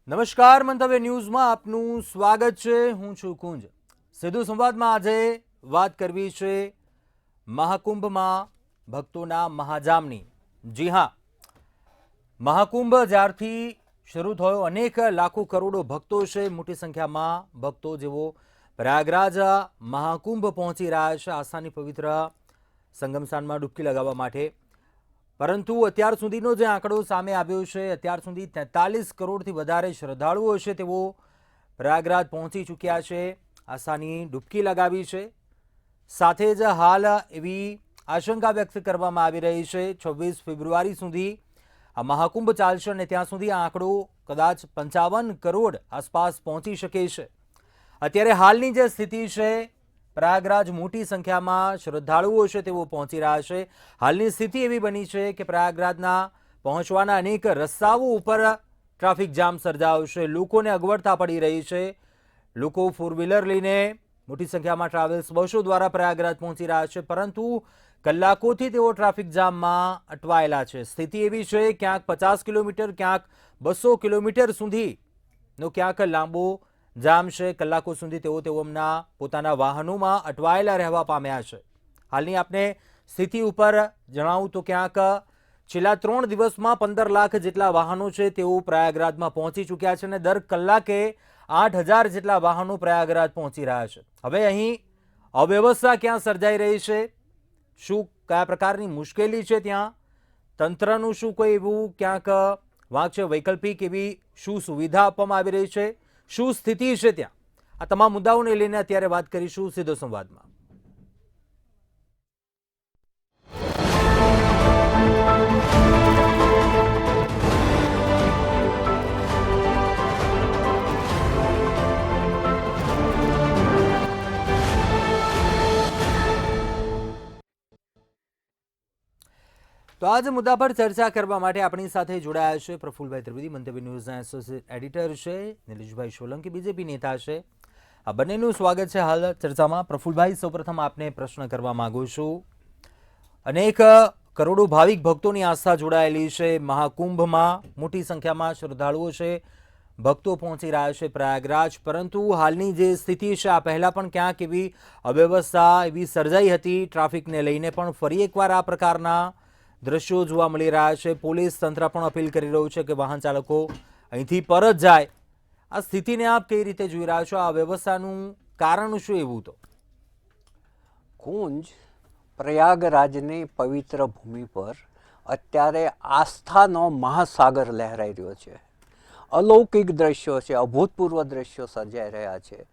નમસ્કાર, મંતવ્ય ન્યૂઝમાં આપનું સ્વાગત છે। હું છું કુંજ। સીધું સંવાદમાં આજે વાત કરવી છે મહાકુંભમાં ભક્તોના મહાજામની। જી હા, મહાકુંભ જ્યારથી શરૂ થયો અનેક લાખો કરોડો ભક્તો છે, મોટી સંખ્યામાં ભક્તો જેઓ પ્રયાગરાજ મહાકુંભ પહોંચી રહ્યા છે આસ્થાની પવિત્ર સંગમસ્થાનમાં ડૂબકી લગાવવા માટે। પરંતુ અત્યાર સુધીનો જે આંકડો સામે આવ્યો છે, અત્યાર સુધી 43 કરોડથી વધારે શ્રદ્ધાળુઓ છે તેઓ પ્રયાગરાજ પહોંચી ચૂક્યા છે, આસ્થાની ડૂબકી લગાવી છે। સાથે જ હાલ એવી આશંકા વ્યક્ત કરવામાં આવી રહી છે 26 ફેબ્રુઆરી સુધી આ મહાકુંભ ચાલશે અને ત્યાં સુધી આ આંકડો કદાચ 55 કરોડ આસપાસ પહોંચી શકે છે। અત્યારે હાલની જે સ્થિતિ છે, પ્રયાગરાજ મોટી સંખ્યામાં શ્રદ્ધાળુઓ છે તેઓ પહોંચી રહ્યા છે। હાલની સ્થિતિ એવી બની છે કે પ્રયાગરાજના પહોંચવાના અનેક રસ્તાઓ ઉપર ટ્રાફિક જામ સર્જાયો છે, લોકોને અગવડતા પડી રહી છે। લોકો ફોર વ્હીલર લઈને મોટી સંખ્યામાં ટ્રાવેલ્સ બસો દ્વારા પ્રયાગરાજ પહોંચી રહ્યા છે, પરંતુ કલાકોથી તેઓ ટ્રાફિક જામમાં અટવાયેલા છે। સ્થિતિ એવી છે ક્યાંક 50 કિલોમીટર, ક્યાંક 200 કિલોમીટર સુધીનો ક્યાંક લાંબો જામ છે। કલાકો સુધી તેઓના પોતાના વાહનોમાં અટવાયેલા રહેવા પામ્યા છે। હાલની આપને સ્થિતિ ઉપર જણાવું તો ક્યાંક છેલ્લા 3 દિવસમાં 15 લાખ જેટલા વાહનો છે તેઓ પ્રયાગરાજમાં પહોંચી ચૂક્યા છે અને દર કલાકે 8000 જેટલા વાહનો પ્રયાગરાજ પહોંચી રહ્યા છે। હવે અહીં અવ્યવસ્થા ક્યાં સર્જાઈ રહી છે, શું કયા પ્રકારની મુશ્કેલી છે, ત્યાં તંત્રનું શું કોઈ એવું ક્યાંક વાંક છે, વૈકલ્પિક એવી શું સુવિધા આપવામાં આવી રહી છે, શું સ્થિતિ છે ત્યાં, આ તમામ મુદ્દાઓને લઈને અત્યારે વાત કરીશું સીધો સંવાદમાં। તો આજ મુદ્દા પર ચર્ચા કરવા માટે આપણી સાથે જોડાયા છે પ્રફુલભાઈ ત્રિવેદી, મંતવ્ય ન્યૂઝના એસોસિએટ એડિટર છે, નિલેશભાઈ સોલંકી બીજેપી નેતા છે। આ બંનેનું સ્વાગત છે હાલ ચર્ચામાં। પ્રફુલભાઈ, સૌપ્રથમ આપને પ્રશ્ન કરવા માંગુ છું। અનેક કરોડો ભાવિક ભક્તોની આસ્થા જોડાયેલી છે મહાકુંભમાં, મોટી સંખ્યામાં શ્રદ્ધાળુઓ છે, ભક્તો પહોંચી રહ્યા છે પ્રયાગરાજ, પરંતુ હાલની જે સ્થિતિ છે આ પહેલા પણ ક્યાંક એવી અવ્યવસ્થા એવી સર્જાઈ હતી ટ્રાફિકને લઈને, પણ ફરી એકવાર આ પ્રકારના દ્રશ્યો જોવા મળી રહ્યા છે। પોલીસ તંત્ર પણ અપીલ કરી રહ્યું છે કે વાહન ચાલકો અહીંથી પરત જાય। આ સ્થિતિને આપ કઈ રીતે જોઈ રહ્યા છો? આ વ્યવસ્થાનું કારણ શું એવું? તો કુંજ, પ્રયાગરાજની પવિત્ર ભૂમિ પર અત્યારે આસ્થાનો મહાસાગર લહેરાઈ રહ્યો છે। અલૌકિક દ્રશ્યો છે, અભૂતપૂર્વ દ્રશ્યો સર્જાઈ રહ્યા છે।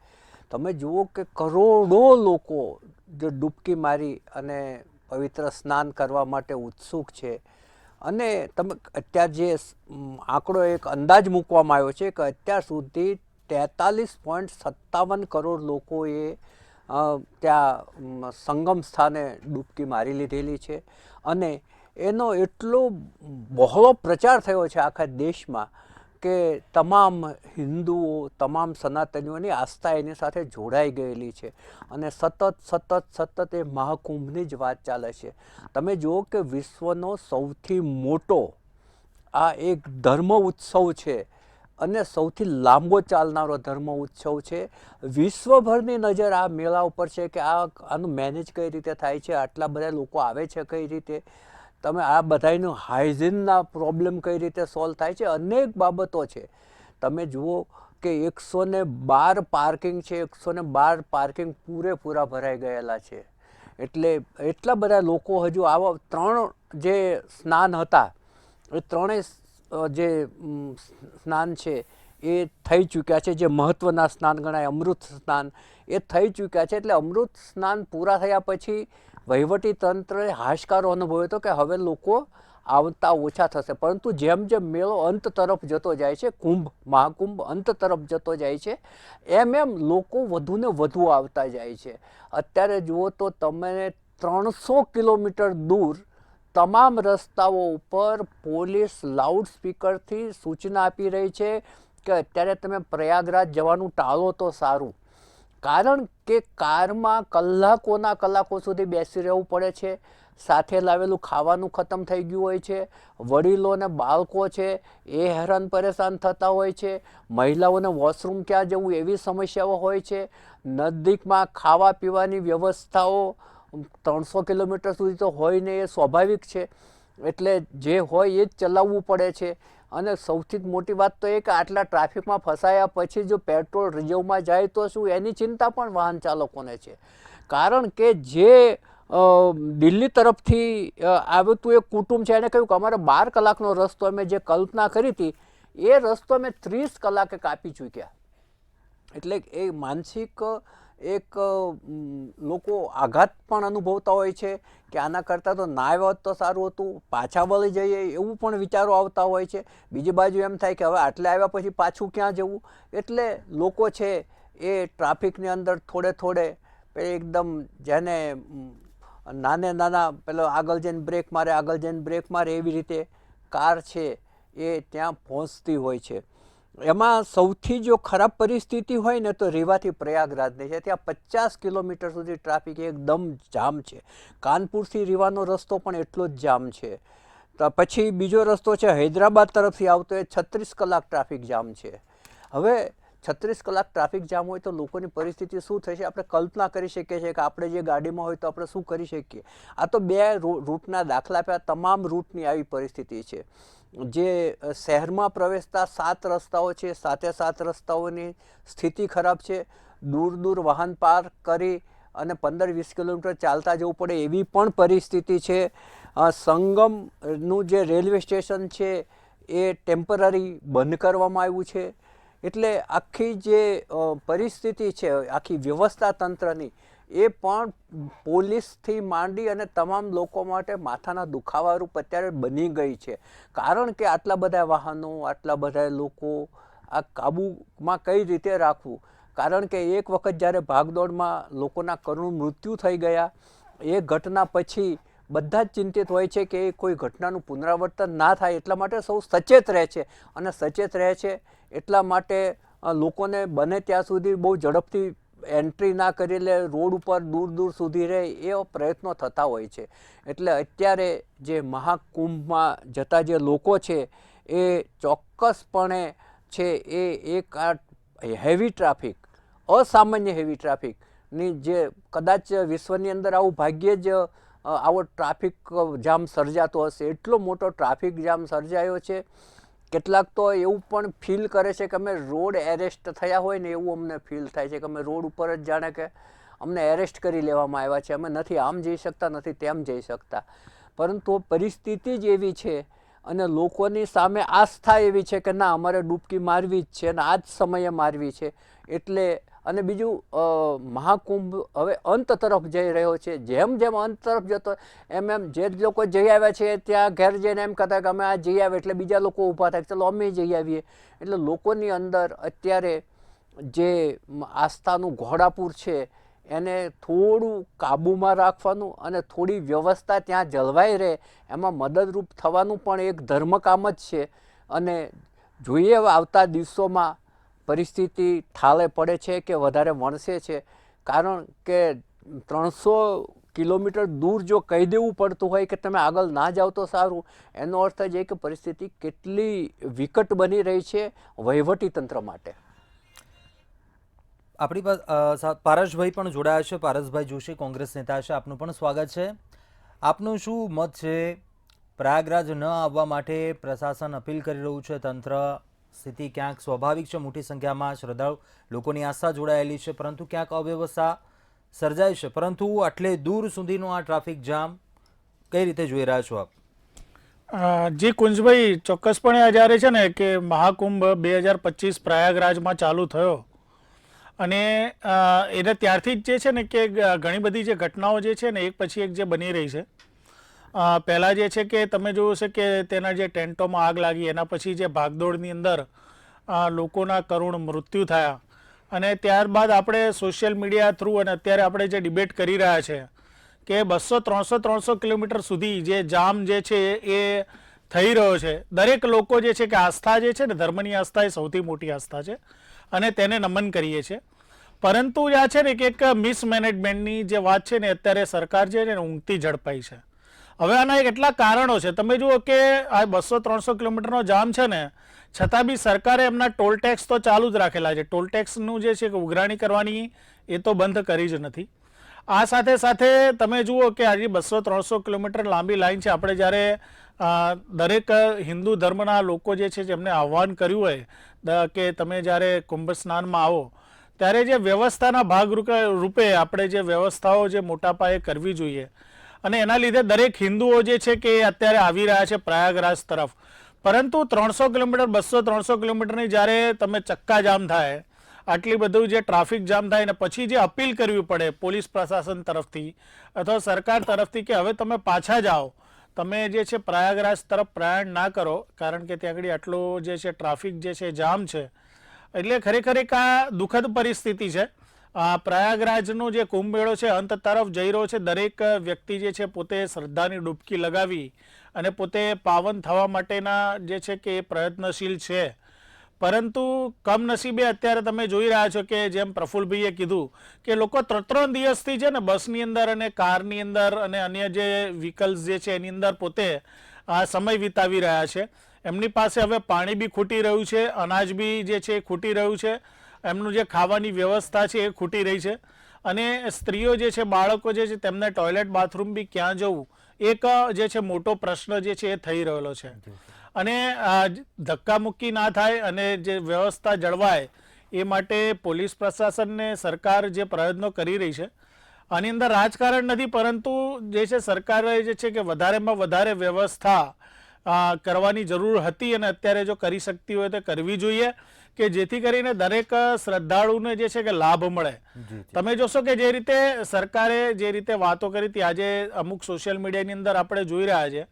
તમે જુઓ કે કરોડો લોકો જે ડૂબકી મારી અને પવિત્ર સ્નાન કરવા માટે ઉત્સુક છે, અને તમે અત્યારે જે આંકડો એક અંદાજ મૂકવામાં આવ્યો છે કે અત્યાર સુધી 43.57 કરોડ લોકોએ ત્યાં સંગમ સ્થાને ડૂબકી મારી લીધેલી છે, અને એનો એટલો બહોળો પ્રચાર થયો છે આખા દેશમાં કે તમામ હિન્દુઓ, તમામ સનાતનીઓની આસ્થા એની સાથે જોડાઈ ગયેલી છે, અને સતત એ મહાકુંભની જ વાત ચાલે છે। તમે જુઓ કે વિશ્વનો સૌથી મોટો આ એક ધર્મ ઉત્સવ છે, અને સૌથી લાંબો ચાલનારો ધર્મ ઉત્સવ છે। વિશ્વભરની નજર આ મેળા ઉપર છે કે આનું મેનેજ કઈ રીતે થાય છે, આટલા બધા લોકો આવે છે કઈ રીતે, તમે આ બધાનું હાઇજીનના પ્રોબ્લેમ કઈ રીતે સોલ્વ થાય છે, અનેક બાબતો છે। તમે જુઓ કે 112 પાર્કિંગ છે, 112 પાર્કિંગ પૂરેપૂરા ભરાઈ ગયેલા છે, એટલે એટલા બધા લોકો હજુ આવા 3 જે સ્નાન હતા એ ત્રણેય જે સ્નાન છે એ થઈ ચૂક્યા છે, જે મહત્ત્વના સ્નાન ગણાય અમૃત સ્નાન એ થઈ ચૂક્યા છે। એટલે અમૃત સ્નાન પૂરા થયા પછી વહીવટી તંત્રએ હાશકારો અનુભવ્યો હતો કે હવે લોકો આવતા ઓછા થશે, પરંતુ જેમ જેમ મેળો અંત તરફ જતો જાય છે, મહાકુંભ અંત તરફ જતો જાય છે, એમ લોકો વધુને વધુ આવતા જાય છે। અત્યારે જુઓ તો તમે 300 કિલોમીટર દૂર તમામ રસ્તાઓ ઉપર પોલીસ લાઉડસ્પીકરથી સૂચના આપી રહી છે કે અત્યારે તમે પ્રયાગરાજ જવાનું ટાળો તો સારું, કારણ કે કારમાં કલાકોના કલાકો સુધી બેસી રહેવું પડે છે, સાથે લાવેલું ખાવાનું ખતમ થઈ ગયું હોય છે, વડીલો અને બાળકો છે એ હેરાન પરેશાન થતા હોય છે, મહિલાઓને વોશરૂમ ક્યાં જવું એવી સમસ્યાઓ હોય છે, નજીકમાં ખાવા પીવાની વ્યવસ્થાઓ 300 કિલોમીટર સુધી તો હોય ને એ સ્વાભાવિક છે, એટલે જે હોય એ જ ચલાવવું પડે છે. અને સૌથી મોટી વાત તો એ કે આટલા ટ્રાફિકમાં ફસાયા પછી જો પેટ્રોલ રિઝર્વમાં જાય તો શું, એની ચિંતા પણ વાહન ચાલકોને છે. કારણ કે જે દિલ્હી તરફથી આવ્યું હતું એક કુટુંબ છે, એને કહ્યું કે અમારે 12 કલાકનો રસ્તો અમે જે કલ્પના કરી હતી એ રસ્તો અમે 30 કલાકે કાપી ચૂક્યા. એટલે એ માનસિક એક લોકો આઘાત પણ અનુભવતા હોય છે કે આના કરતાં તો ના આવ્યા હોત તો સારું હતું, પાછા વળી જઈએ એવું પણ વિચારો આવતા હોય છે. બીજી બાજુ એમ થાય કે હવે આટલે આવ્યા પછી પાછું ક્યાં જવું. એટલે લોકો છે એ ટ્રાફિકની અંદર થોડે એકદમ જેને નાના પેલો આગળ જઈને બ્રેક મારે એવી રીતે કાર છે એ ત્યાં પહોંચતી હોય છે. એમાં સૌથી જો ખરાબ પરિસ્થિતિ હોય ને તો રીવાથી પ્રયાગરાજની છે. ત્યાં 50 કિલોમીટર સુધી ટ્રાફિક એકદમ જામ છે. કાનપુરથી રીવાનો રસ્તો પણ એટલો જ જામ છે. તો પછી બીજો રસ્તો છે હૈદરાબાદ તરફથી આવતો, એ 36 કલાક ટ્રાફિક જામ છે. હવે 36 કલાક ટ્રાફિક જામ હોય તો લોકોની પરિસ્થિતિ શું થશે આપણે કલ્પના કરી શકીએ છીએ કે આપણે જે ગાડીમાં હોય તો આપણે શું કરી શકીએ. આ તો 2 રૂટના દાખલા આપ્યા, તમામ રૂટની આવી પરિસ્થિતિ છે. જે શહેરમાં પ્રવેશતા 7 રસ્તાઓ છે, 7 રસ્તાઓની સ્થિતિ ખરાબ છે. દૂર વાહન પાર્ક કરી અને 15-20 કિલોમીટર ચાલતા જવું પડે એવી પણ પરિસ્થિતિ છે. સંગમનું જે રેલવે સ્ટેશન છે એ ટેમ્પરરી બંધ કરવામાં આવ્યું છે. એટલે આખી જે પરિસ્થિતિ છે આખી વ્યવસ્થા તંત્રની એ પણ પોલીસથી માંડી અને તમામ લોકો માટે માથાના દુખાવારૂપ અત્યારે બની ગઈ છે. કારણ કે આટલા બધા વાહનો, આટલા બધા લોકો, આ કાબૂમાં કઈ રીતે રાખવું. કારણ કે એક વખત જ્યારે ભાગદોડમાં લોકોના કરુણ મૃત્યુ થઈ ગયા એ ઘટના પછી બધા જ ચિંતિત હોય છે કે કોઈ ઘટનાનું પુનરાવર્તન ના થાય, એટલા માટે સૌ સચેત રહે છે. અને સચેત રહે છે એટલા માટે લોકોને બને ત્યાં સુધી બહુ ઝડપથી એન્ટ્રી ના કરી લે, રોડ ઉપર દૂર સુધી રહે એવા પ્રયત્નો થતા હોય છે. એટલે અત્યારે જે મહાકુંભમાં જતા જે લોકો છે એ ચોક્કસપણે છે એ એક આ હેવી ટ્રાફિક, અસામાન્ય હેવી ટ્રાફિકની જે કદાચ વિશ્વની અંદર આવું ભાગ્યે જ આવો ટ્રાફિક જામ સર્જાતો હશે. એટલો મોટો ટ્રાફિક જામ સર્જાયો છે. કેટલાક તો એવું પણ ફીલ કરે છે કે અમે રોડ એરેસ્ટ થયા હોય ને એવું અમને ફીલ થાય છે કે અમે રોડ ઉપર જ જાણે કે અમને એરેસ્ટ કરી લેવામાં આવ્યા છે, અમે નથી આમ જઈ શકતા, નથી તેમ જઈ શકતા. પરંતુ પરિસ્થિતિ જ એવી છે અને લોકોની સામે આસ્થા એવી છે કે ના અમારે ડૂબકી મારવી જ છે અને આ જ સમયે મારવી છે. એટલે અને બીજું મહાકુંભ હવે અંત તરફ જઈ રહ્યો છે. જેમ અંત તરફ જતો એમ જે લોકો જઈ આવ્યા છે ત્યાં ઘેર જઈને એમ કહેતા કે અમે આ જઈ આવ્યા, એટલે બીજા લોકો ઊભા થાય ચલો અમે જઈ આવીએ. એટલે લોકોની અંદર અત્યારે જે આસ્થાનું ઘોડાપુર છે એને થોડું કાબૂમાં રાખવાનું અને થોડી વ્યવસ્થા ત્યાં જળવાઈ રહે એમાં મદદરૂપ થવાનું પણ એક ધર્મકામ જ છે. અને જોઈએ આવતા દિવસોમાં પરિસ્થિતિ થાળે પડે છે કે વધારે વણસે છે. કારણ કે 300 કિલોમીટર દૂર જો કહી દેવું પડતું હોય કે તમે આગળ ના જાઓ તો સારું, એનો અર્થ જ એ કે પરિસ્થિતિ કેટલી વિકટ બની રહી છે વહીવટી તંત્ર માટે. આપણી પાસે પારસભાઈ પણ જોડાયા છે. પારસભાઈ જોશી કોંગ્રેસ નેતા છે, આપનું પણ સ્વાગત છે. આપનું શું મત છે? પ્રયાગરાજ ન આવવા માટે પ્રશાસન અપીલ કરી રહ્યું છે, તંત્ર સ્થિતિ ક્યાંક સ્વાભાવિક છે, મોટી સંખ્યામાં શ્રદ્ધાળુ લોકોની આસ્થા જોડાયેલી છે, પરંતુ ક્યાંક અવ્યવસ્થા સર્જાય છે. પરંતુ આટલે દૂર સુધીનો આ ટ્રાફિક જામ કઈ રીતે જોઈ રહ્યા છો આપ? જી કુંજભાઈ, ચોક્કસપણે જ્યારે છે ને કે મહાકુંભ 2025 પ્રયાગરાજમાં ચાલુ થયો અને એને ત્યારથી જ જે છે ને કે ઘણી બધી જે ઘટનાઓ જે છે ને એક પછી એક જે બની રહી છે. પહેલાં જે છે કે તમે જોયું છે કે તેના જે ટેન્ટોમાં આગ લાગી, એના પછી જે ભાગદોડની અંદર લોકોના કરુણ મૃત્યુ થયા અને ત્યારબાદ આપણે સોશિયલ મીડિયા થ્રુ અને અત્યારે આપણે જે ડિબેટ કરી રહ્યા છે કે 200-300 કિલોમીટર સુધી જે જામ જે છે એ થઈ રહ્યો છે. દરેક લોકો જે છે કે આસ્થા જે છે ને ધર્મની આસ્થા એ સૌથી મોટી આસ્થા છે અને તેને નમન કરીએ છીએ. પરંતુ આ છે ને કે એક મિસમેનેજમેન્ટની જે વાત છે ને અત્યારે સરકાર છે ને ઊંઘતી ઝડપાઈ છે. હવે આના કેટલા કારણો છે. તમે જુઓ કે આ 200-300 કિલોમીટરનો જામ છે ને, છતાં બી સરકારે એમના ટોલ ટેક્સ તો ચાલુ જ રાખેલા છે. ટોલ ટેક્સનું જે છે કે ઉઘરાણી કરવાની એ તો બંધ કરી જ નથી. આ સાથે સાથે તમે જુઓ કે આજે 200-300 કિલોમીટર લાંબી લાઈન છે. આપણે જ્યારે દરેક હિન્દુ ધર્મના લોકો જે છે જેમને આહ્વાન કર્યું હોય કે તમે જ્યારે કુંભ સ્નાનમાં આવો ત્યારે જે વ્યવસ્થાના ભાગરૂપે આપણે જે વ્યવસ્થાઓ જે મોટા પાયે કરવી જોઈએ, અને એના લીધે દરેક હિન્દુઓ જે છે કે અત્યારે આવી રહ્યા છે પ્રયાગરાજ તરફ. પરંતુ 300 કિલોમીટર 200-300 કિલોમીટરની જ્યારે તમે ચક્કાજામ થાય, આટલી બધું જે ટ્રાફિક જામ થાય ને પછી જે અપીલ કરવી પડે પોલીસ પ્રશાસન તરફથી અથવા સરકાર તરફથી કે હવે તમે પાછા જાઓ, તમે જે છે પ્રયાગરાજ તરફ પ્રયાણ ના કરો કારણ કે ત્યાં આગળ આટલો જે છે ટ્રાફિક જે છે જામ છે. એટલે ખરેખર એક આ દુઃખદ પરિસ્થિતિ છે. પ્રયાગરાજનો જે કુંભ મેળો છે અંત તરફ જઈ રહ્યો છે. દરેક વ્યક્તિ જે છે પોતે શ્રદ્ધાની ડૂબકી લગાવી અને પોતે પાવન થવા માટેના જે છે કે એ પ્રયત્નશીલ છે. પરંતુ કમનસીબે અત્યારે તમે જોઈ રહ્યા છો કે જેમ પ્રફુલભાઈએ કીધું કે લોકો 3 દિવસથી છે ને બસની અંદર અને કારની અંદર અને અન્ય જે વ્હીકલ્સ જે છે એની અંદર પોતે સમય વિતાવી રહ્યા છે. એમની પાસે હવે પાણી બી ખૂટી રહ્યું છે, અનાજ બી જે છે એ ખૂટી રહ્યું છે, એમનું જે ખાવાની વ્યવસ્થા છે એ ખૂટી રહી છે. અને સ્ત્રીઓ જે છે, બાળકો જે છે, તેમને ટોયલેટ બાથરૂમ બી ક્યાં જવું એક જે છે મોટો પ્રશ્ન જે છે એ થઈ રહેલો છે. અને ધક્કામુક્કી ના થાય અને જે વ્યવસ્થા જળવાય એ માટે પોલીસ પ્રશાસનને સરકાર જે પ્રયત્નો કરી રહી છે, આની અંદર રાજકારણ નથી, પરંતુ જે છે સરકારે જે છે કે વધારેમાં વધારે વ્યવસ્થા કરવાની જરૂર હતી અને અત્યારે જો કરી શકતી હોય તો કરવી જોઈએ કે જેથી કરીને દરેક શ્રદ્ધાળુને જે છે કે લાભ મળે. તમે જોશો કે જે રીતે સરકારે જે રીતે વાતો કરી હતી, આજે અમુક સોશિયલ મીડિયાની અંદર આપણે જોઈ રહ્યા છે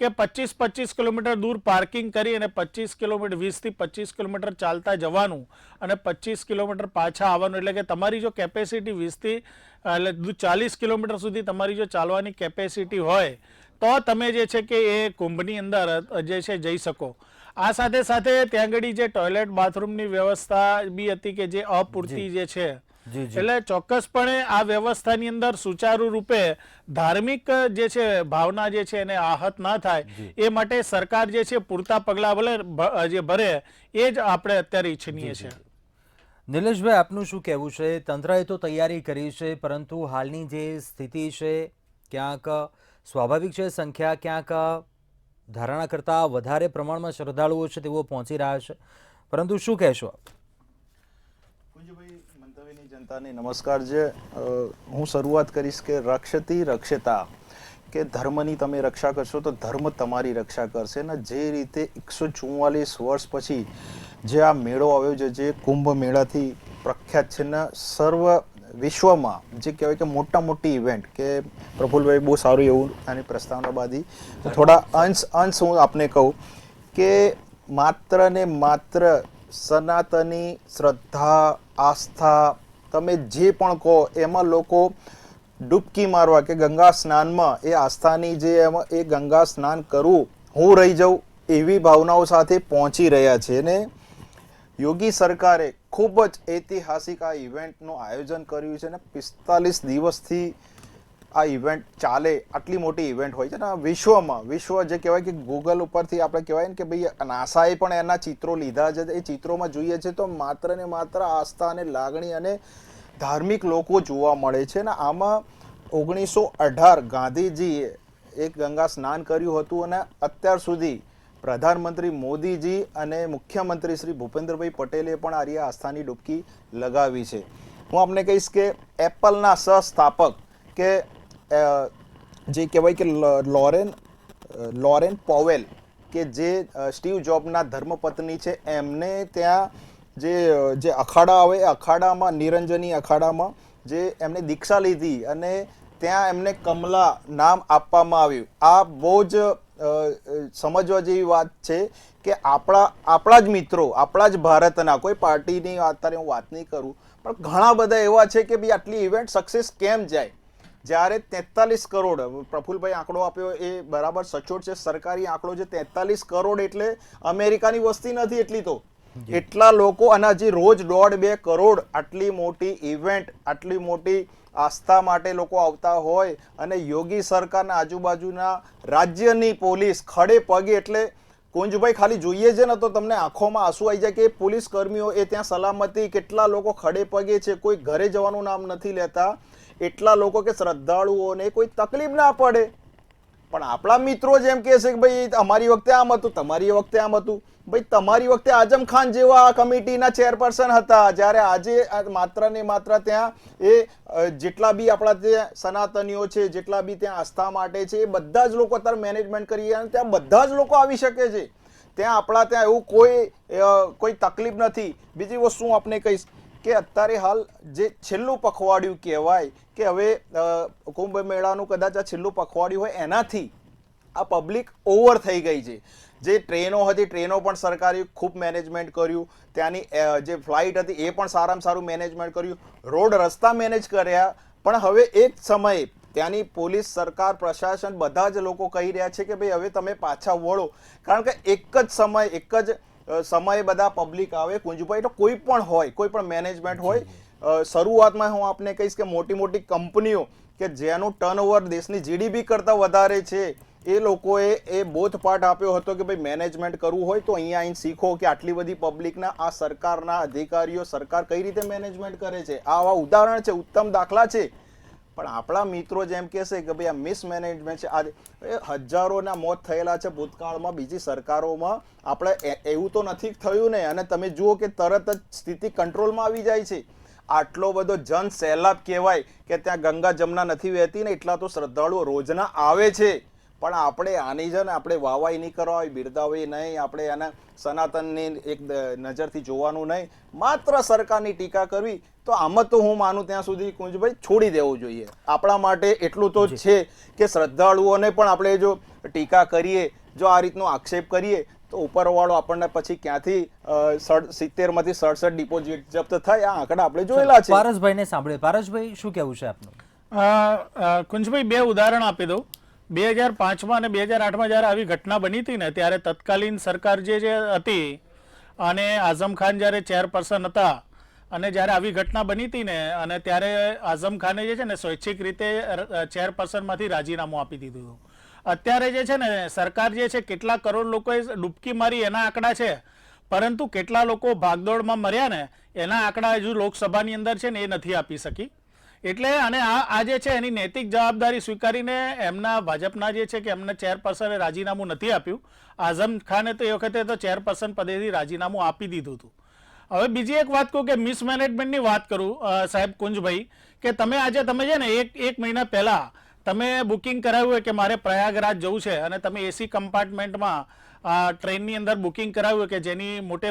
કે 25-25 કિલોમીટર દૂર પાર્કિંગ કરી અને 25 કિલોમીટર 20 થી 25 કિલોમીટર ચાલતા જવાનું અને 25 કિલોમીટર પાછા આવવાનું. એટલે કે તમારી જો કેપેસિટી 20 થી 40 કિલોમીટર સુધી તમારી જો ચાલવાની કેપેસિટી હોય તો તમે જે છે કે એ કુંભની અંદર જે છે જઈ શકો. આ સાથે સાથે ત્યાં આગળ જે ટોયલેટ બાથરૂમની વ્યવસ્થા બી હતી કે જે અપૂરતી જે છે. એટલે ચોક્કસપણે આ વ્યવસ્થાની અંદર સુચારુ રૂપે ધાર્મિક જે છે ભાવના જે છે એને આહત ના થાય એ માટે સરકાર જે છે પૂરતા પગલાં જે ભરે એ જ આપણે અત્યારે ઈચ્છનીય છે. નિલેશભાઈ, આપનું શું કહેવું છે? તંત્રએ તો તૈયારી કરી છે, પરંતુ હાલની જે સ્થિતિ છે ક્યાંક સ્વાભાવિક છે સંખ્યા ક્યાંક ધારણા કરતાં વધારે પ્રમાણમાં શ્રદ્ધાળુઓ છે તેઓ પહોંચી રહ્યા છે, પરંતુ શું કહેશો આપ? કુંજભાઈ, મંતવ્યની જનતાને નમસ્કાર છે. હું શરૂઆત કરીશ કે રક્ષતી રક્ષતા, કે ધર્મની તમે રક્ષા કરશો તો ધર્મ તમારી રક્ષા કરશે. ને જે રીતે 144 વર્ષ પછી જે આ મેળો આવ્યો છે, જે કુંભ મેળાથી પ્રખ્યાત છે ને સર્વ વિશ્વમાં જે કહેવાય કે મોટી ઇવેન્ટ, કે પ્રફુલભાઈ બહુ સારું એવું આની પ્રસ્તાવના બાદી થોડા અંશ હું આપને કહું કે માત્ર ને માત્ર સનાતની શ્રદ્ધા આસ્થા તમે જે પણ કહો એમાં લોકો ડૂબકી મારવા કે ગંગા સ્નાનમાં એ આસ્થાની જે એમાં એ ગંગા સ્નાન કરવું, હું રહી જાઉં એવી ભાવનાઓ સાથે પહોંચી રહ્યા છે. ને યોગી સરકારે ખૂબ જ ઐતિહાસિક આ ઇવેન્ટનું આયોજન કર્યું છે. ને 45 દિવસથી આ ઇવેન્ટ ચાલે, આટલી મોટી ઇવેન્ટ હોય છે ને વિશ્વ જે કહેવાય કે ગૂગલ ઉપરથી આપણે કહેવાય ને કે ભાઈ નાસાએ પણ એના ચિત્રો લીધા છે. એ ચિત્રોમાં જોઈએ છે તો માત્ર ને માત્ર આસ્થા અને લાગણી અને ધાર્મિક લોકો જોવા મળે છે. ને આમાં 1918 ગાંધીજીએ એક ગંગા સ્નાન કર્યું હતું અને અત્યાર સુધી પ્રધાનમંત્રી મોદીજી અને મુખ્યમંત્રી શ્રી ભૂપેન્દ્રભાઈ પટેલે પણ આ આસ્થાની ડૂબકી લગાવી છે. હું આપને કહીશ કે એપલના સહસ્થાપક કે જે કહેવાય કે લોરેન પોવેલ, કે જે સ્ટીવ જોબના ધર્મપત્ની છે, એમને ત્યાં જે અખાડા આવે એ અખાડામાં નિરંજની અખાડામાં જે એમને દીક્ષા લીધી અને ત્યાં એમને કમલા નામ આપવામાં આવ્યું. આ બહુ જ સમજવા જેવી વાત છે કે આપણા જ મિત્રો, આપણા જ ભારતના, કોઈ પાર્ટીની અત્યારે હું વાત નહીં કરું, પણ ઘણા બધા એવા છે કે ભાઈ આટલી ઇવેન્ટ સક્સેસ કેમ જાય, જ્યારે 43 કરોડ પ્રફુલભાઈ આંકડો આપ્યો એ બરાબર સચોટ છે. સરકારી આંકડો છે 43 કરોડ, એટલે અમેરિકાની વસ્તી નથી એટલી. તો એટલા લોકો અને હજી રોજ 1.5-2 કરોડ આટલી મોટી ઇવેન્ટ, આટલી મોટી આસ્થા માટે લોકો આવતા હોય અને યોગી સરકારના આજુબાજુના રાજ્યની પોલીસ ખડે પગે, એટલે કુંજભાઈ ખાલી જોઈએ છે ને તો તમને આંખોમાં આંસુ આવી જાય કે પોલીસ કર્મીઓ એ ત્યાં સલામતી, કેટલા લોકો ખડે પગે છે, કોઈ ઘરે જવાનું નામ નથી લેતા, એટલા લોકો કે શ્રદ્ધાળુઓને કોઈ તકલીફ ના પડે. પણ આપણા મિત્રો જેમ કહે છે કે ભાઈ અમારી વખતે આમ હતું, તમારી વખતે આમ હતું. ભાઈ તમારી વખતે આઝમ ખાન જેવા કમિટીના ચેરપર્સન હતા, જ્યારે આજે માત્ર ને માત્ર ત્યાં એ જેટલા બી આપણા ત્યાં સનાતનીઓ છે, જેટલા બી ત્યાં આસ્થા માટે છે, એ બધા જ લોકો અત્યારે મેનેજમેન્ટ કરી અને ત્યાં બધા જ લોકો આવી શકે છે. ત્યાં આપણા ત્યાં એવું કોઈ તકલીફ નથી. બીજી વસ્તુ હું આપને કહીશ કે અત્યારે હાલ જે છેલ્લું પખવાડિયું કહેવાય કે હવે કુંભ મેળાનું કદાચ આ છેલ્લું પખવાડિયું હોય, એનાથી આ પબ્લિક ઓવર થઈ ગઈ છે. જે ટ્રેનો હતી, ટ્રેનો પણ સરકારે ખૂબ મેનેજમેન્ટ કર્યું, ત્યાંની જે ફ્લાઇટ હતી એ પણ સારામાં સારું મેનેજમેન્ટ કર્યું, રોડ રસ્તા મેનેજ કર્યા. પણ હવે એક સમયે ત્યાંની પોલીસ, સરકાર, પ્રશાસન બધા જ લોકો કહી રહ્યા છે કે ભાઈ હવે તમે પાછા વળો, કારણ કે એક જ સમયે બધા પબ્લિક આવે. કુંજભાઈ તો કોઈ પણ હોય, કોઈ પણ મેનેજમેન્ટ હોય, શરૂઆતમાં હું આપને કહીશ કે મોટી મોટી કંપનીઓ કે જેનું ટર્નઓવર દેશની જીડીપી કરતાં વધારે છે, એ લોકોએ એ બોધપાઠ આપ્યો હતો કે ભાઈ મેનેજમેન્ટ કરવું હોય તો અહીંયા આવીને શીખો કે આટલી બધી પબ્લિકના આ સરકારના અધિકારીઓ, સરકાર કઈ રીતે મેનેજમેન્ટ કરે છે. આવા ઉદાહરણ છે, ઉત્તમ દાખલા છે. પણ આપણા મિત્રો જેમ કહેશે કે ભાઈ આ મિસમેનેજમેન્ટ છે, આજે હજારોના મોત થયેલા છે ભૂતકાળમાં બીજી સરકારોમાં, આપણે એવું તો નથી થયું ને. અને તમે જુઓ કે તરત જ સ્થિતિ કંટ્રોલમાં આવી જાય છે. આટલો બધો જન સૈલાબ કહેવાય કે ત્યાં ગંગા જમના નથી વહેતી ને એટલા તો શ્રદ્ધાળુઓ રોજના આવે છે. પણ આપણે આની છે ને આપણે વાવાઈ નહીં કરવા, બિરદાવી નહીં, આપણે એના સનાતનની એક નજરથી જોવાનું નહીં, માત્ર સરકારની ટીકા કરવી. તો આમાં તો હું માનું ત્યાં સુધી કુંજભાઈ છોડી દેવું જોઈએ. આપણા માટે એટલું તો છે કે શ્રદ્ધાળુઓને પણ આપણે જો ટીકા કરીએ, જો આ રીતનો આક્ષેપ કરીએ તો ઉપરવાળો આપણને પછી ક્યાંથી 70 માંથી 67 ડિપોઝિટ જપ્ત થાય, આ આંકડા આપણે જોયેલા છે. પારસભાઈને સાંભળે. પારસભાઈ, શું કહેવું છે આપનું? કુંજભાઈ, બે ઉદાહરણ આપી દઉં. 2005માં અને 2008માં જ્યારે આવી ઘટના બની હતી ને, ત્યારે તત્કાલીન સરકાર જે હતી અને આઝમ ખાન જ્યારે ચેરપર્સન હતા, અને જ્યારે આવી ઘટના બની હતી ને, અને ત્યારે આઝમ ખાને જે છે ને સ્વૈચ્છિક રીતે ચેરપર્સનમાંથી રાજીનામું આપી દીધું હતું. અત્યારે જે છે ને સરકાર જે છે કેટલા કરોડ લોકોએ ડૂબકી મારી એના આંકડા છે, પરંતુ કેટલા લોકો ભાગદોડમાં મર્યા ને એના આંકડા હજુ લોકસભાની અંદર છે ને એ નથી આપી શકી. એટલે અને આ જે છે એની નૈતિક જવાબદારી સ્વીકારીને એમના ભાજપના જે છે કે એમને ચેરપર્સને રાજીનામું નથી આપ્યું. આઝમ ખાને તો એ વખતે તો ચેરપર્સન પદેથી રાજીનામું આપી દીધું હતું. હવે બીજી એક વાત કહું કે મિસમેનેજમેન્ટની વાત કરું સાહેબ કુંજભાઈ, કે તમે છે ને એક મહિના પહેલા તમે બુકિંગ કરાવ્યું હોય કે મારે પ્રયાગરાજ જવું છે અને તમે એસી કમ્પાર્ટમેન્ટમાં ટ્રેનની અંદર બુકિંગ કરાવ્યું કે જેની મોટે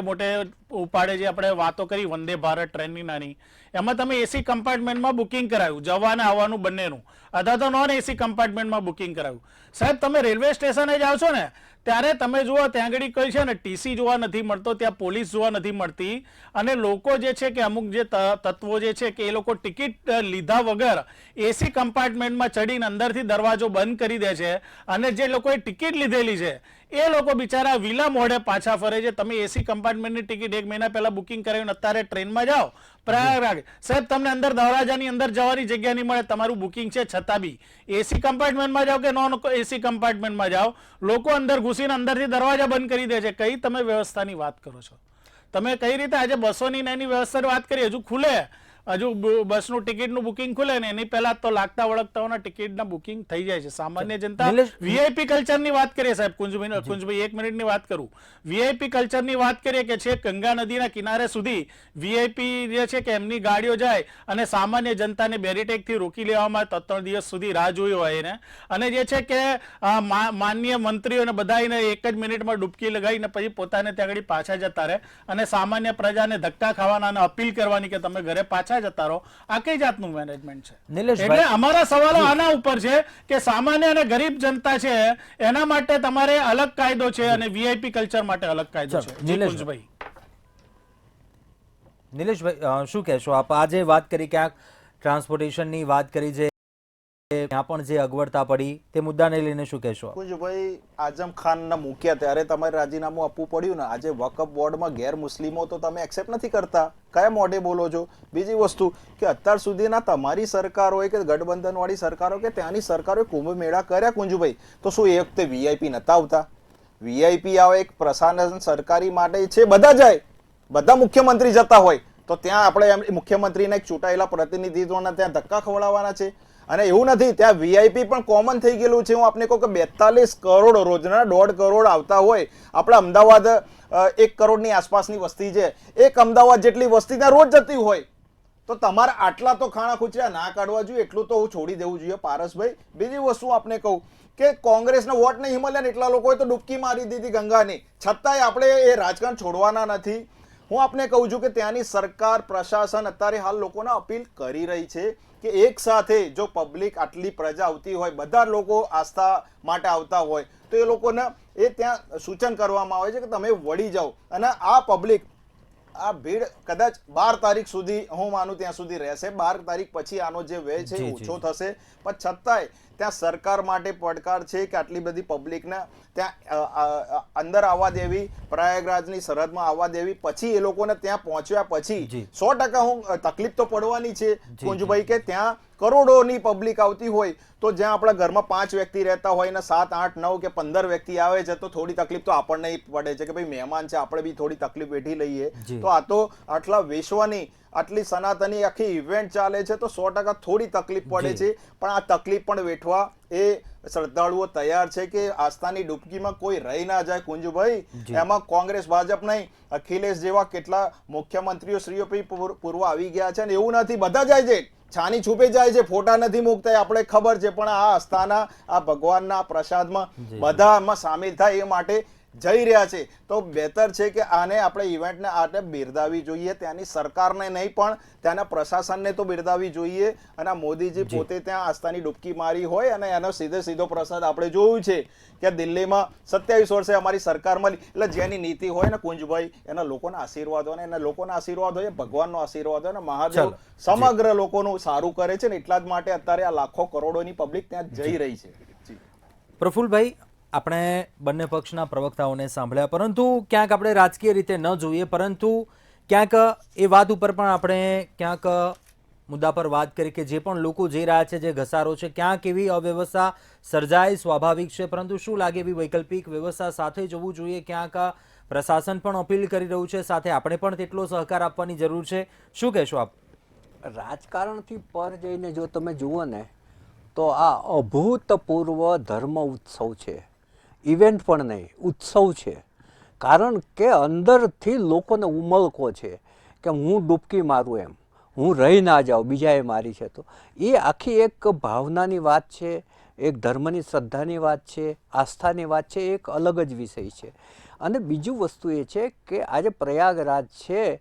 ઉપાડે જે આપણે વાતો કરી વંદે ભારત ટ્રેનની નાની, એમાં તમે એસી કમ્પાર્ટમેન્ટમાં બુકિંગ કરાવ્યું, જવાને આવવાનું બંનેનું, અથવા તો નોન એસી કમ્પાર્ટમેન્ટમાં બુકિંગ કરાવ્યું. સાહેબ તમે રેલવે સ્ટેશને જાઓ છો ને ત્યારે તમે જુઓ ત્યાં આગળ કઈ છે ને ટીસી જોવા નથી મળતો, ત્યાં પોલીસ જોવા નથી મળતી, અને લોકો જે છે કે અમુક જે તત્વો જે છે કે એ લોકો ટિકિટ લીધા વગર એસી કમ્પાર્ટમેન્ટમાં ચડીને અંદરથી દરવાજો બંધ કરી દે છે, અને જે લોકોએ ટિકિટ લીધેલી છે એ લોકો બિચારા વિલા મોઢે પાછા ફરે છે. તમે એસી કમ્પાર્ટમેન્ટની ટિકિટ 1 મહિના પહેલા બુકિંગ કરાવીને અત્યારે ટ્રેનમાં જાઓ પ્રયાગરાજ, સાહેબ તમને અંદર દરવાજાની અંદર જવાની જગ્યા નહીં મળે, તમારું બુકિંગ છે છતાં બી. એસી કમ્પાર્ટમેન્ટમાં જાઓ કે નોન એસી કમ્પાર્ટમેન્ટમાં જાઓ, લોકો અંદર ઘૂસીને અંદરથી દરવાજા બંધ કરી દે છે. કઈ તમે વ્યવસ્થાની વાત કરો છો? તમે કઈ રીતે આજે બસોની એની વ્યવસ્થાની વાત કરી? હજુ ખુલે, હજુ બસનું ટિકિટનું બુકિંગ ખુલે ને એની પહેલા તો લાગતા વળગતાઓના ટિકિટના બુકિંગ થઈ જાય છે. સામાન્ય જનતા વીઆઈપી કલ્ચરની વાત કરીએ સાહેબ કુંજભાઈ 1 મિનિટની વાત કરું. વીઆઈપી કલ્ચરની વાત કરીએ કે છે ગંગા નદીના કિનારે સુધી વીઆઈપી જે છે કે એમની ગાડીઓ જાય અને સામાન્ય જનતાને બેરીટેકથી રોકી લેવામાં 3 દિવસ સુધી રાહ જોઈ હોય એને, અને જે છે કે માનનીય મંત્રીઓને બધાને 1 જ મિનિટમાં ડૂબકી લગાવીને પછી પોતાને ત્યાં આગળ પાછા જતા રહે, અને સામાન્ય પ્રજાને ધક્કા ખાવાના અને અપીલ કરવાની કે તમે ઘરે પાછા જતા રહો. આ કઈ જાતનું મેનેજમેન્ટ છે? એટલે અમારા સવાલો આના ઉપર છે કે સામાન્ય અને ગરીબ જનતા છે એના માટે તમારે અલગ કાયદો છે અને વીઆઈપી કલ્ચર માટે અલગ કાયદો છે. નિલેશભાઈ, શું કહેશો આપ? આજે વાત કરી ક્યાંક ટ્રાન્સપોર્ટેશનની વાત કરી છે, ત્યાં પણ જે અગવડતા પડી તે મુદ્દાને લઈને શું કહેશો? કુંજભાઈ, આઝમ ખાનના મૂક્યા ત્યારે તમારે રાજીનામું આપવું પડ્યું ને. આજે વકફ બોર્ડમાં ગેર મુસ્લિમો તો તમે એક્સેપ્ટ નથી કરતા, કયા મોઢે બોલો છો? બીજી વસ્તુ કે અત્યાર સુધીના તમારી સરકાર હોય કે ગઠબંધનવાળી સરકારો કે ત્યાંની સરકારોએ કુંભ મેળા કર્યા કુંજભાઈ, તો શું એ વખતે વીઆઈપી નતા આવતા? વીઆઈપી આવે એક પ્રશાસન સરકારી માટે છે, બધા જાય, બધા મુખ્યમંત્રી જતા હોય તો ત્યાં આપણે મુખ્યમંત્રીના એક ચૂંટાયેલા પ્રતિનિધિત્વના ત્યાં ધક્કા ખવડાવવાના છે? અને એવું નથી, ત્યાં વીઆઈપી પણ કોમન થઈ ગયેલું છે. હું આપને કહું કે 42 કરોડ રોજના 1.5 કરોડ આવતા હોય. આપણા અમદાવાદ 1 કરોડની આસપાસની વસ્તી છે, એક અમદાવાદ જેટલી વસ્તી ત્યાં રોજ જતી હોય, તો તમારે આટલા તો ખાણા ખૂચરા ના કાઢવા જોઈએ, એટલું તો છોડી દેવું જોઈએ પારસભાઈ. બીજી વસ્તુ આપને કહું કે કોંગ્રેસનો વોટ નહીં મળે ને એટલા લોકોએ તો ડૂબકી મારી દીધી ગંગાની, છતાંય આપણે એ રાજકારણ છોડવાના નથી. હું આપને કહું છું કે ત્યાંની સરકાર પ્રશાસન અત્યારે હાલ લોકોને અપીલ કરી રહી છે કે એક સાથે જો પબ્લિક આટલી પ્રજા આવતી હોય, બધા લોકો આસ્થા માટે આવતા હોય, તો એ લોકોને એ ત્યાં સૂચન કરવામાં આવે છે કે તમે વળી જાઓ. અને આ પબ્લિક, આ ભીડ કદાચ 12 તારીખ સુધી, હું માનું ત્યાં સુધી રહેશે. 12 તારીખ પછી આનો જે વ્યય છે ઓછો થશે, પણ છતાંય ત્યાં સરકાર માટે પડકાર છે કે આટલી બધી પબ્લિકને ત્યાં અંદર આવવા દેવી, પ્રયાગરાજની સરહદમાં આવવા દેવી, પછી એ લોકોને ત્યાં પહોંચ્યા પછી 100% હું તકલીફ તો પડવાની છે કુંજભાઈ, કે ત્યાં કરોડોની પબ્લિક આવતી હોય તો જ્યાં આપણા ઘરમાં 5 વ્યક્તિ રહેતા હોય ને 7, 8, 9 કે 15 વ્યક્તિ આવે છે તો થોડી તકલીફ તો આપણને પડે છે કે ભાઈ મહેમાન છે, આપણે બી થોડી તકલીફ વેઠી લઈએ. તો આ તો આટલા વિશ્વની આટલી સનાતની આખી ઇવેન્ટ ચાલે છે તો 100% થોડી તકલીફ પડે છે, પણ આ તકલીફ પણ વેઠવા એ શ્રદ્ધાળુઓ તૈયાર છે કે આસ્થાની ડૂબકીમાં કોઈ રહી ના જાય કુંજભાઈ. એમાં કોંગ્રેસ, ભાજપ નહીં, અખિલેશ જેવા કેટલા મુખ્યમંત્રીઓ શ્રીઓ પૂર્વ આવી ગયા છે, અને એવું નથી બધા જાય છે, છાની છૂપે જાય છે, ફોટા નથી મૂકતા, આપણે ખબર છે, પણ આ આસ્થાના, આ ભગવાનના પ્રસાદમાં બધામાં સામેલ થાય એ માટે જઈ રહ્યા છે. તો બહેતર છે કે આને આપણે ઇવેન્ટને આને બિરદાવી જોઈએ, ત્યાંની સરકારને નહીં પણ ત્યાંના પ્રશાસનને તો બિરદાવી જોઈએ. અને મોદીજી પોતે ત્યાં આસ્થાની ડૂબકી મારી હોય અને એનો સીધો પ્રસાદ આપણે જોયું છે કે દિલ્હીમાં 27 વર્ષે અમારી સરકાર મળી, એટલે જેની નીતિ હોય ને કુંજભાઈ, એના લોકોના આશીર્વાદ હોય ને એના લોકોના આશીર્વાદ હોય, ભગવાનનો આશીર્વાદ હોય ને મહાદેવ સમગ્ર લોકોનું સારું કરે છે ને એટલા જ માટે અત્યારે આ લાખો કરોડોની પબ્લિક ત્યાં જઈ રહી છે. પ્રફુલભાઈ, આપણે બંને પક્ષના પ્રવક્તાઓને સાંભળ્યા, પરંતુ ક્યાંક આપણે રાજકીય રીતે ન જોઈએ, પરંતુ ક્યાંક એ વાત ઉપર પણ આપણે ક્યાંક મુદ્દા પર વાત કરી કે જે પણ લોકો જઈ રહ્યા છે, જે ઘસારો છે, ક્યાંક એવી અવ્યવસ્થા સર્જાય સ્વાભાવિક છે, પરંતુ શું લાગે એવી વૈકલ્પિક વ્યવસ્થા સાથે જવું જોઈએ? ક્યાંક પ્રશાસન પણ અપીલ કરી રહ્યું છે, સાથે આપણે પણ તેટલો સહકાર આપવાની જરૂર છે. શું કહેશો આપ? રાજકારણથી પર જઈને જો તમે જુઓ ને તો આ અભૂતપૂર્વ ધર્મ ઉત્સવ છે, ઇવેન્ટ પણ નહીં, ઉત્સવ છે. કારણ કે અંદરથી લોકોને ઉમળકો છે કે હું ડૂબકી મારું, એમ હું રહી ના જાઉં, બીજાએ મારી છે. તો એ આખી એક ભાવનાની વાત છે, એક ધર્મની શ્રદ્ધાની વાત છે, આસ્થાની વાત છે, એક અલગ જ વિષય છે. અને બીજું વસ્તુ એ છે કે આજે પ્રયાગરાજ છે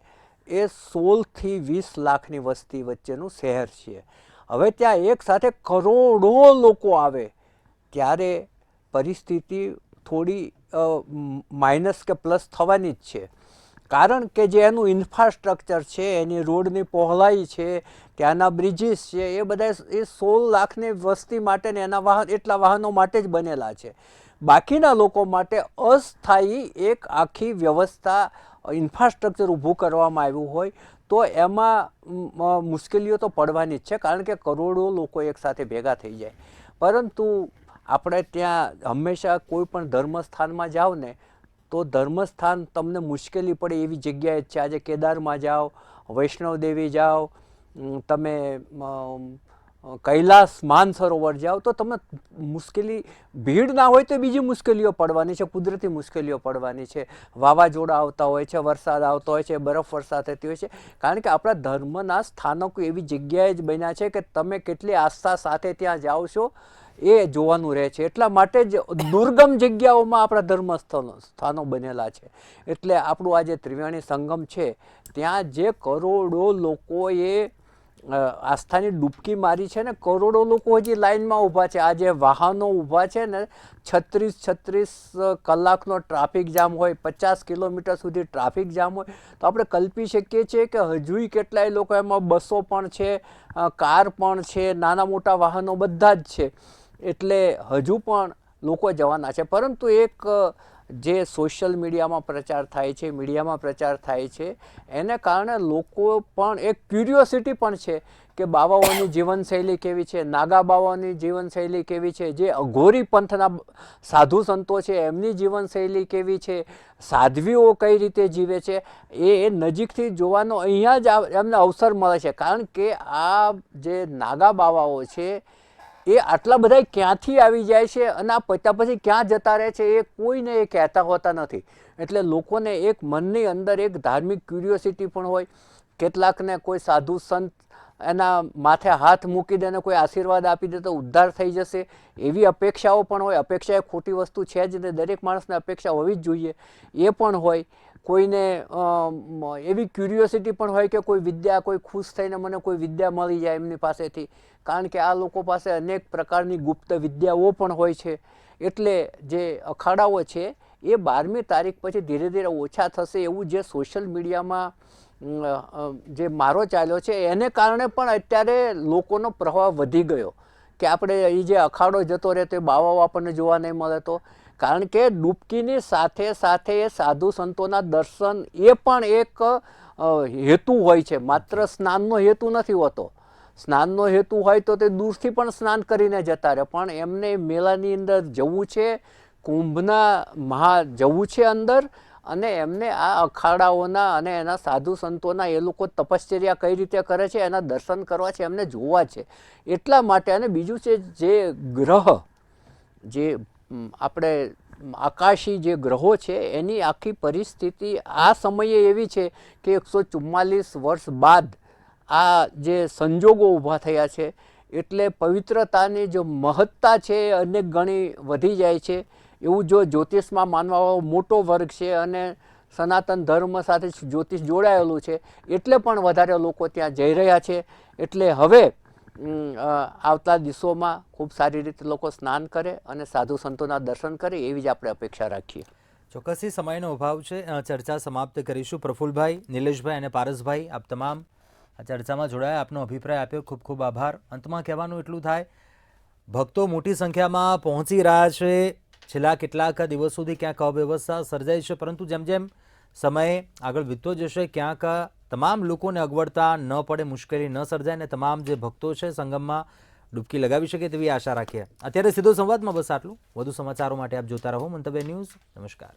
એ 16 થી 20 લાખની વસ્તી વચ્ચેનું શહેર છે. હવે ત્યાં એક સાથે કરોડો લોકો આવે ત્યારે પરિસ્થિતિ થોડી માઇનસ કે પ્લસ થવાની જ છે. કારણ કે જે એનું ઇન્ફ્રાસ્ટ્રક્ચર છે, એની રોડની પહોળાઈ છે, ત્યાંના બ્રિજીસ છે, એ બધા એ 16 લાખની વસ્તી માટે ને એના એટલા વાહનો માટે જ બનેલા છે. બાકીના લોકો માટે અસ્થાયી એક આખી વ્યવસ્થા, ઇન્ફ્રાસ્ટ્રક્ચર ઊભું કરવામાં આવ્યું હોય તો એમાં મુશ્કેલીઓ તો પડવાની જ છે, કારણ કે કરોડો લોકો એકસાથે ભેગા થઈ જાય. પરંતુ આપણે ત્યાં હંમેશા કોઈ પણ ધર્મસ્થાનમાં જાઓ ને તો ધર્મસ્થાન તમને મુશ્કેલી પડે એવી જગ્યાએ જ છે. આજે કેદારમાં જાઓ, વૈષ્ણવદેવી જાઓ, તમે કૈલાસ માનસરોવર જાઓ તો તમે મુશ્કેલી, ભીડ ના હોય તો બીજી મુશ્કેલીઓ પડવાની છે, કુદરતી મુશ્કેલીઓ પડવાની છે, વાવાઝોડા આવતા હોય છે, વરસાદ આવતો હોય છે, બરફ વર્ષા થતી હોય છે. કારણ કે આપણા ધર્મના સ્થાનકો એવી જગ્યાએ જ બન્યા છે કે તમે કેટલી આસ્થા સાથે ત્યાં જાઓ છો એ જોવાનું રહે છે. એટલા માટે જ દુર્ગમ જગ્યાઓમાં આપણા ધર્મ સ્થાનો બનેલા છે. એટલે આપણું આ જે ત્રિવેણી સંગમ છે ત્યાં જે કરોડો લોકોએ આસ્થાની ડૂબકી મારી છે ને કરોડો લોકો હજી લાઈનમાં ઊભા છે. આ જે વાહનો ઊભા છે ને 36 કલાકનો ટ્રાફિક જામ હોય, 50 કિલોમીટર સુધી ટ્રાફિક જામ હોય, તો આપણે કલ્પી શકીએ છીએ કે હજુય કેટલાય લોકો, એમાં બસો પણ છે, કાર પણ છે, નાના મોટા વાહનો બધા જ છે, એટલે હજુ પણ લોકો જવાના છે. પરંતુ એક જે સોશિયલ મીડિયામાં પ્રચાર થાય છે, મીડિયામાં પ્રચાર થાય છે, એને કારણે લોકો પણ એક ક્યુરિયોસિટી પણ છે કે બાવાઓની જીવનશૈલી કેવી છે, નાગા બાવાઓની જીવનશૈલી કેવી છે, જે અઘોરી પંથના સાધુ સંતો છે એમની જીવનશૈલી કેવી છે, સાધ્વીઓ કઈ રીતે જીવે છે, એ નજીકથી જોવાનો અહીંયા જ એમને અવસર મળે છે. કારણ કે આ જે નાગા બાવાઓ છે એ આટલા બધા ક્યાંથી આવી જાય છે અને આ પત્યા પછી ક્યાં જતા રહે છે એ કોઈને એ કહેતા હોતા નથી. એટલે લોકોને એક મનની અંદર એક ધાર્મિક ક્યુરિયોસિટી પણ હોય. કેટલાકને કોઈ સાધુ સંત એના માથે હાથ મૂકી દે અને કોઈ આશીર્વાદ આપી દે તો ઉદ્ધાર થઈ જશે, એવી અપેક્ષાઓ પણ હોય. અપેક્ષા એ ખોટી વસ્તુ છે જ ને, દરેક માણસને અપેક્ષા હોવી જ જોઈએ, એ પણ હોય. કોઈને એવી ક્યુરિયોસિટી પણ હોય કે કોઈ વિદ્યા, કોઈ ખુશ થઈને મને કોઈ વિદ્યા મળી જાય એમની પાસેથી, કારણ કે આ લોકો પાસે અનેક પ્રકારની ગુપ્ત વિદ્યાઓ પણ હોય છે. એટલે જે અખાડાઓ છે એ 12મી તારીખ પછી ધીરે ધીરે ઓછા થશે એવું જે સોશિયલ મીડિયામાં જે મારો ચાલ્યો છે એને કારણે પણ અત્યારે લોકોનો પ્રવાહ વધી ગયો કે આપણે એ જે અખાડો જતો રહે તો એ બાવાઓ આપણને જોવા નહીં મળે. તો કારણ કે ડૂબકીની સાથે સાથે એ સાધુ સંતોના દર્શન એ પણ એક હેતુ હોય છે, માત્ર સ્નાનનો હેતુ નથી હોતો. સ્નાનનો હેતુ હોય તો તે દૂરથી પણ સ્નાન કરીને જતા રહે, પણ એમને મેળાની અંદર જવું છે, કુંભના જવું છે અંદર, અને એમને આ અખાડાઓના અને એના સાધુ સંતોના એ લોકો તપશ્ચર્યા કઈ રીતે કરે છે એના દર્શન કરવા છે, એમને જોવા છે. એટલા માટે. અને બીજું છે જે ગ્રહ, જે આપણે આકાશી જે ગ્રહો છે એની આખી પરિસ્થિતિ આ સમયે એવી છે કે 144 વર્ષ બાદ આ જે સંજોગો ઊભા થયા છે, એટલે પવિત્રતાની જો મહત્તા છે એ અનેક ગણી વધી જાય છે. એવું જો જ્યોતિષમાં માનવાવાળો મોટો વર્ગ છે અને સનાતન ધર્મ સાથે જ્યોતિષ જોડાયેલું છે, એટલે પણ વધારે લોકો ત્યાં જઈ રહ્યા છે. એટલે હવે આવતા દિવસોમાં ખૂબ સારી રીતે લોકો સ્નાન કરે અને સાધુ સંતોના દર્શન કરે એવી જ આપણે અપેક્ષા રાખીએ. ચોક્કસથી સમયનો અભાવ છે, ચર્ચા સમાપ્ત કરીશું. પ્રફુલભાઈ, નિલેશભાઈ અને પારસભાઈ, આપ તમામ આ ચર્ચામાં જોડાયા, આપનો અભિપ્રાય આપ્યો, ખૂબ ખૂબ આભાર. અંતમાં કહેવાનું એટલું થાય, ભક્તો મોટી સંખ્યામાં પહોંચી રહ્યા છે. છેલ્લા કેટલાક દિવસોથી ક્યાંક અવ્યવસ્થા સર્જાઈ છે, પરંતુ જેમ જેમ સમય આગળ વીતતો જશે ક્યાંક તમામ લોકોને અગવડતા ન પડે, મુશ્કેલી ન સર્જાય અને તમામ જે ભક્તો છે સંગમમાં ડૂબકી લગાવી શકે તેવી આશા રાખીએ. અત્યારે સીધો સંવાદમાં બસ આટલું. વધુ સમાચારો માટે આપ જોતા રહો મંતવ્ય ન્યૂઝ. નમસ્કાર.